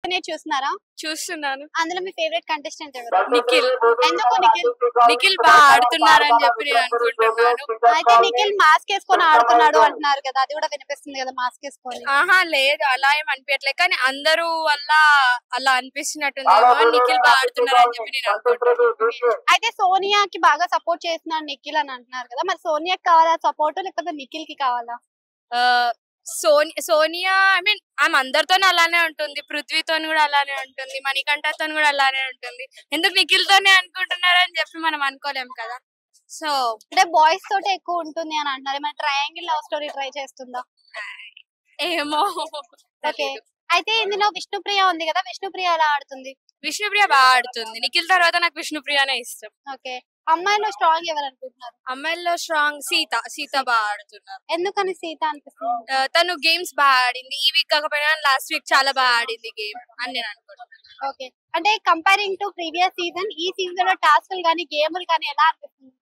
చూస్తున్నారా? చూస్తున్నాను. అందులో మీ ఫేవరెట్ కంటెస్టెంట్ ఎవరు? నిఖిల్. ఎందుకు నిఖిల్? నిఖిల్ బాగా ఆడుతున్నారని చెప్పి నేను అనుకుంటున్నాను. అయితే నిఖిల్ మాస్క్ వేసుకొని ఆడుతున్నాడు అంటున్నారు కదా, అది కూడా వినిపిస్తుంది కదా మాస్క్ వేసుకొని. ఆహా లేదు, అలా ఏం అనిపించట్లేదు. కానీ అందరూ వల్ల అలా అనిపిస్తున్నట్టుందేమో. నిఖిల్ బాగా ఆడుతున్నారని చెప్పి నేను అనుకుంటున్నాను. అయితే సోనియాకి బాగా సపోర్ట్ చేస్తున్నాడు నిఖిల్ అని అంటున్నారు కదా, మరి సోనియాకి కావాలా సపోర్ట్ లేకపోతే నిఖిల్ కి కావాలా? సోనియా ఐ మీన్ ఆమె అందరితోనే అలానే ఉంటుంది. పృథ్వీతో కూడా అలానే ఉంటుంది. మణికంఠతో కూడా అలానే ఉంటుంది. ఎందుకు నిఖిల్ తోనే అనుకుంటున్నారని చెప్పి మనం అనుకోలేం కదా. సో అంటే బాయ్స్ తోటి ఎక్కువ ఉంటుంది అని అంటున్నారు. మన ట్రయాంగిల్ లవ్ స్టోరీ ట్రై చేస్తుందా? ఏమో. ఓకే. అయితే ఇందులో విష్ణుప్రియ ఉంది కదా, విష్ణుప్రియ ఎలా ఆడుతుంది? విష్ణుప్రియ బాగా ఆడుతుంది. నిఖిల్ తర్వాత నాకు విష్ణుప్రియనే ఇష్టం. ఓకే. అమ్మాయిలో స్ట్రాంగ్ ఎవరు అనుకుంటున్నారు? అమ్మాయిల్లో స్ట్రాంగ్ సీత బాగా ఆడుతున్నారు. ఎందుకని సీత అనిపిస్తుంది? తను గేమ్స్ బాగా ఆడింది. ఈ వీక్ కాకపోయినా లాస్ట్ వీక్ చాలా బాగా ఆడింది గేమ్ అని నేను అనుకుంటున్నాను. ఓకే. అంటే కంపేరింగ్ టు ప్రీవియస్ సీజన్, ఈ సీజన్ లో టాస్క్లు కానీ గేమ్లు కానీ ఎలా అనిపిస్తుంది?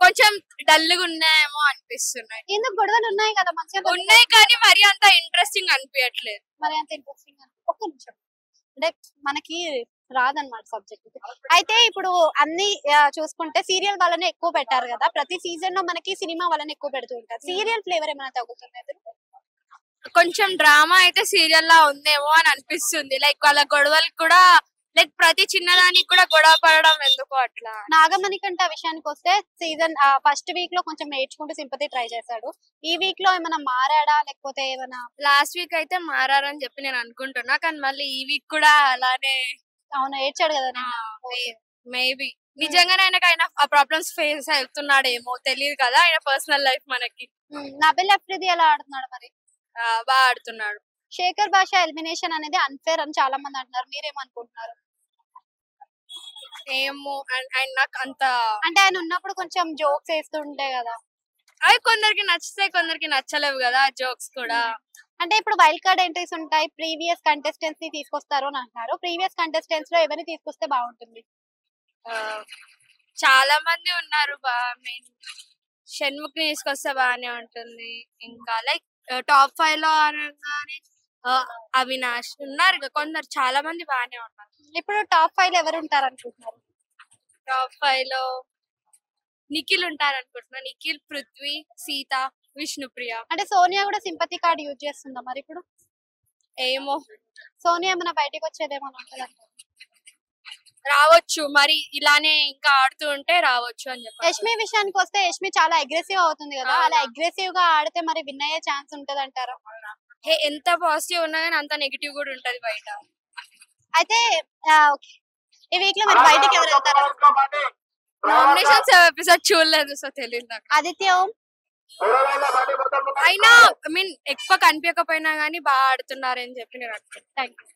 కొంచెం డల్గా ఉన్నాయేమో అనిపిస్తున్నాయి. ఎందుకు గొడవలు ఉన్నాయి కదా, మంచిగా ఉన్నాయి కానీ మరి అంత ఇంట్రెస్టింగ్ అనిపించట్లేదు. మరి అంత ఇంట్రెస్టింగ్ ఒక్క నిమిషం. అంటే మనకి రాదన్నమాట సబ్జెక్ట్. అయితే ఇప్పుడు అన్ని చూసుకుంటే సీరియల్ వాళ్ళని ఎక్కువ పెట్టారు కదా, ప్రతి సీజన్ లో మనకి సినిమా వాళ్ళని ఎక్కువ పెడుతూ ఉంటారు. సీరియల్ ఫ్లేవర్ ఏమైనా తగ్గుతుంది? కొంచెం డ్రామా అయితే సీరియల్ లా ఉందేమో అని అనిపిస్తుంది. లైక్ వాళ్ళ గొడవలు కూడా లైక్ ప్రతి చిన్నదానికి కూడా గొడవ పడడం ఎందుకు అట్లా. నాగమణి కంటే విషయానికి వస్తే సీజన్ ఫస్ట్ వీక్ లో కొంచెం నేర్చుకుంటూ సింపతి ట్రై చేశాడు. ఈ వీక్ లో ఏమైనా మారాడా లేకపోతే ఏమైనా? లాస్ట్ వీక్ అయితే మారారని చెప్పి నేను అనుకుంటున్నా. కానీ మళ్ళీ ఈ వీక్ కూడా అలానే అవును ఏడ్చాడు కదా. మేబీ నిజంగానే ఆయన ఆ ప్రాబ్లమ్స్ ఫేస్ అవుతున్నాడేమో తెలియదు కదా. ఆయన పర్సనల్ లైఫ్ మనకి. నబిల్ అఫ్రిది ఎలా ఆడుతున్నాడు మరి? బాగా ఆడుతున్నాడు. శేఖర్ భాష ఎలిమినేషన్ అనేది అన్ఫేర్ అని చాలా మంది అంటున్నారు, మీరేమనుకుంటున్నారు? ఏమో ఆయన నాకు అంత అంటే ఆయన ఉన్నప్పుడు కొంచెం జోక్స్ వేస్తుంటే కదా, అవి కొందరికి నచ్చుతాయి కొందరికి నచ్చలేవు కదా జోక్స్ కూడా. అంటే ఇప్పుడు వైల్డ్ కార్డ్ ఎంట్రీస్ ఉంటాయి, ప్రీవియస్ కంటెస్టెంట్స్ ని తీసుకొస్తారు అని అంటున్నారు. ప్రీవియస్ కంటెస్టెంట్స్ లో ఎవరిని తీసుకొస్తే బాగుంటుంది? చాలా మంది ఉన్నారు. షణ్ముఖ్ ని తీసుకొస్తే బాగానే ఉంటుంది. ఇంకా లైక్ టాప్ 5 లో అనగానే అవినాష్ ఉన్నారు. కొందరు చాలా మంది బాగానే ఉన్నారు. ఇప్పుడు టాప్ 5 లో ఎవరు ఉంటారు అనుకుంటున్నారు? టాప్ 5 లో నిఖిల్ ఉంటారు అనుకుంటున్నా. నిఖిల్, పృథ్వీ, సీత, విష్ణుప్రియ. అంటే సోనియా కూడా సింపతి కార్డ్ యూజ్ చేస్తుందా మరి ఇప్పుడు? ఏమో, సోనియా ఏమైనా బయటకు వచ్చేదేమో అంటారు. రావచ్చు మరి ఇలానే ఇంకా ఆడుతూ ఉంటే రావచ్చు అని చెప్పి. యష్మి విషయానికి వస్తే యష్మి చాలా అగ్రెసివ్ అవుతుంది కదా, అలా అగ్రెసివ్ గా ఆడితే మరి విన్ అయ్యే ఛాన్స్ ఉంటది అంటారా? ఎంత పాజిటివ్ ఉన్నా కానీ అంత నెగిటివ్ కూడా ఉంటది బయట. అయితే ఈ వీక్ లో మరి బయటికి ఎవరు వెళ్తారు? నామినేషన్స్ ఎపిసోడ్ చూడలేదు సో తెలియదు నాకు. ఆదిత్య ఓం అయినా ఐ మీన్ ఎక్కువ కనిపించకపోయినా గానీ బాగా ఆడుతున్నారని చెప్పి నేను అనుకుంటున్నాను. Thank you.